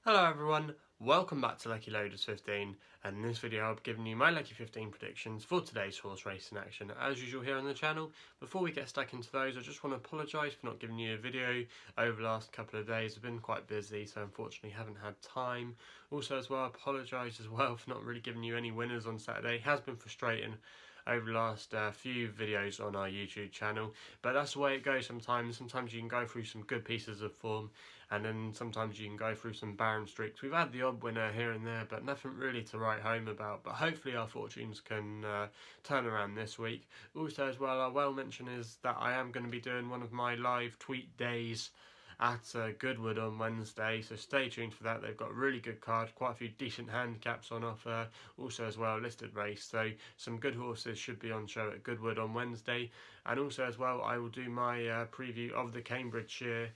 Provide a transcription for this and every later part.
Hello everyone, welcome back to Lucky15, and in this video I'll be giving you my Lucky15 predictions for today's horse racing action as usual here on the channel. Before we get stuck into those, I just want to apologise for not giving you a video over the last couple of days. I've been quite busy, so unfortunately haven't had time. Also as well, I apologise as well for not really giving you any winners on Saturday. It has been frustrating over the last few videos on our YouTube channel, but that's the way it goes sometimes. Sometimes you can go through some good pieces of form, and then sometimes you can go through some barren streaks. We've had the odd winner here and there, but nothing really to write home about. But hopefully our fortunes can turn around this week. Also as well, I will mention is that I am going to be doing one of my live tweet days at Goodwood on Wednesday, so stay tuned for that. They've got a really good card, quite a few decent handicaps on offer, also as well a listed race, so some good horses should be on show at Goodwood on Wednesday. And also as well, I will do my preview of the Cambridgeshire,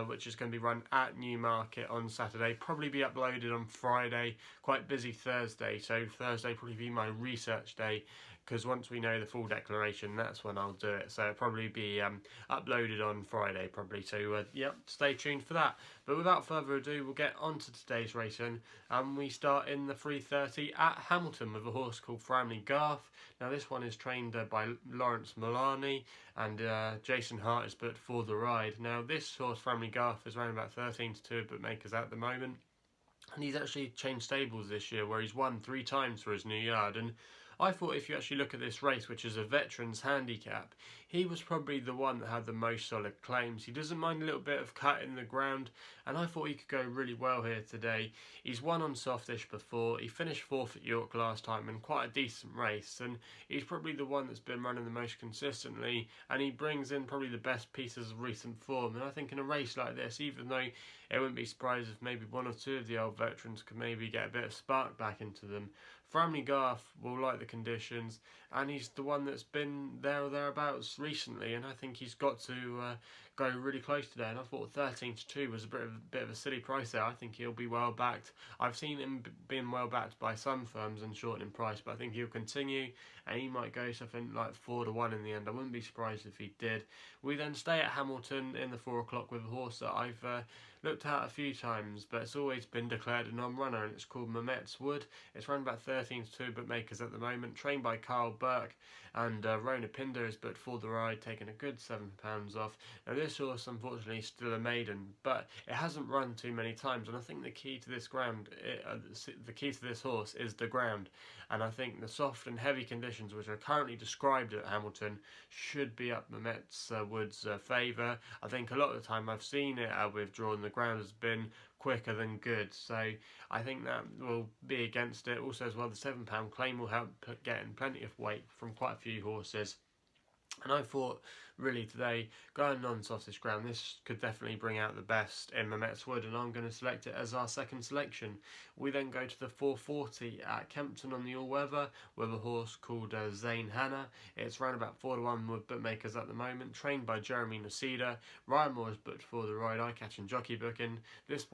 which is going to be run at Newmarket on Saturday, probably be uploaded on Friday, quite busy Thursday, so Thursday probably be my research day, because once we know the full declaration, that's when I'll do it. So it'll probably be uploaded on Friday, probably. So yep, stay tuned for that. But without further ado, we'll get on to today's racing. We start in the 3:30 at Hamilton with a horse called Framley Garth. Now this one is trained by Lawrence Milani, and Jason Hart is booked for the ride. Now this horse, Framley Garth, is around about 13-2 at bookmakers at the moment. And he's actually changed stables this year, where he's won 3 times for his new yard. And I thought if you actually look at this race, which is a veteran's handicap, he was probably the one that had the most solid claims. He doesn't mind a little bit of cut in the ground, and I thought he could go really well here today. He's won on Softies before, he finished 4th at York last time in quite a decent race, and he's probably the one that's been running the most consistently, and he brings in probably the best pieces of recent form. And I think in a race like this, even though it wouldn't be surprised if maybe 1 or 2 of the old veterans could maybe get a bit of spark back into them, Framley Garth will like the conditions, and he's the one that's been there or thereabouts recently, and I think he's got to go really close today. And I thought 13-2 was a bit of a silly price there. I think he'll be well backed. I've seen him being well backed by some firms and shortening price, but I think he'll continue, and he might go something like 4-1 in the end. I wouldn't be surprised if he did. We then stay at Hamilton in the 4 o'clock with a horse that I've looked at a few times, but it's always been declared a non-runner, and it's called Mametz Wood. It's run about 13-2 bookmakers at the moment, trained by Carl Burke, and Rona Pinder is booked for the ride, taking a good £7 off. Now this horse unfortunately is still a maiden, but it hasn't run too many times, and I think the key to this horse is the ground, and I think the soft and heavy conditions which are currently described at Hamilton should be up Mametz Wood's favour. I think a lot of the time I've seen it withdrawn, the ground has been quicker than good, so I think that will be against it. Also as well, the £7 claim will help getting plenty of weight from quite a few horses. And I thought, really today, going on Softies ground, this could definitely bring out the best in Mametz Wood, and I'm going to select it as our second selection. We then go to the 4:40 at Kempton on the all-weather with a horse called Zain Hana. It's around about 4-1 with bookmakers at the moment, trained by Jeremy Nacida. Ryan Moore is booked for the ride, eye-catching jockey booking. This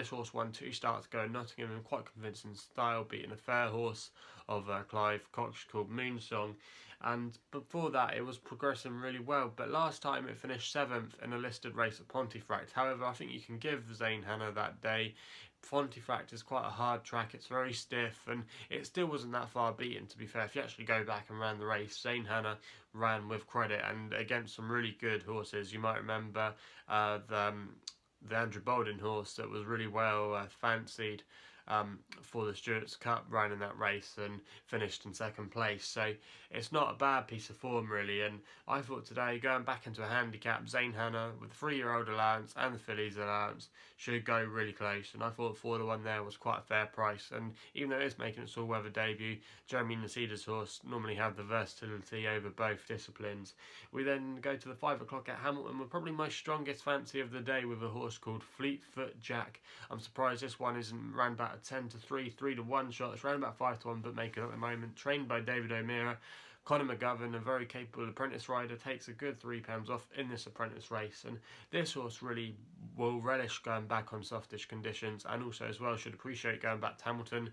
horse won 2 starts ago in Nottingham in quite convincing style, beating a fair horse of Clive Cox called Moonsong. And before that it was progressing really well, but last time it finished 7th in a listed race at Pontefract. However, I think you can give Zain Hana that day. Pontefract is quite a hard track, it's very stiff, and it still wasn't that far beaten, to be fair. If you actually go back and ran the race, Zain Hana ran with credit and against some really good horses. You might remember the Andrew Bolden horse that was really well fancied for the Stewart's Cup, ran in that race and finished in 2nd place. So it's not a bad piece of form really, and I thought today, going back into a handicap, Zain Hana with the 3-year-old allowance and the fillies allowance should go really close, and I thought 4-1 there was quite a fair price. And even though it's making its all-weather debut, Jeremy Nacida's horse normally have the versatility over both disciplines. We then go to the 5 o'clock at Hamilton with probably my strongest fancy of the day with a horse called Fleetfoot Jack. I'm surprised this one isn't ran about a 10-3, 3-1 shot. It's around about 5-1 bookmaker at the moment, trained by David O'Meara. Conor McGovern, a very capable apprentice rider, takes a good £3 off in this apprentice race, and this horse really will relish going back on softish conditions, and also as well should appreciate going back to Hamilton.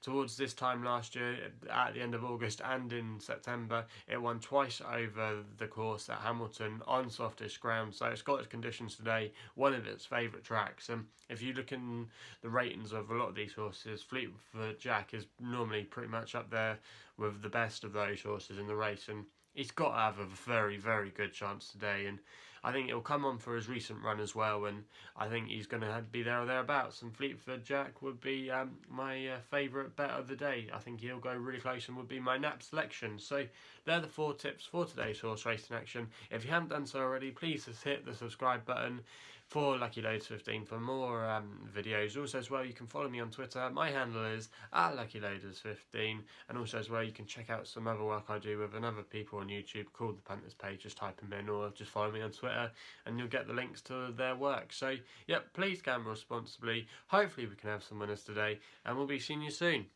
Towards this time last year, at the end of August and in September, it won twice over the course at Hamilton on softish ground, so it's got its conditions today, one of its favourite tracks. And if you look in the ratings of a lot of these horses, Fleetfoot Jack is normally pretty much up there with the best of those horses in the race, and he's got to have a very, very good chance today. And I think it'll come on for his recent run as well, and I think he's going to be there or thereabouts. And Fleetfoot Jack would be my favourite bet of the day. I think he'll go really close and would be my nap selection. So they're the 4 tips for today's horse racing action. If you haven't done so already, please just hit the subscribe button for Lucky Loads 15 for more videos. Also as well, you can follow me on Twitter. My handle is @LuckyLoaders15, and also as well, you can check out some other work I do with another people on YouTube called the Panthers Page. Just type them in or just follow me on Twitter and you'll get the links to their work. So yep, please gamble responsibly. Hopefully we can have some winners today, and we'll be seeing you soon.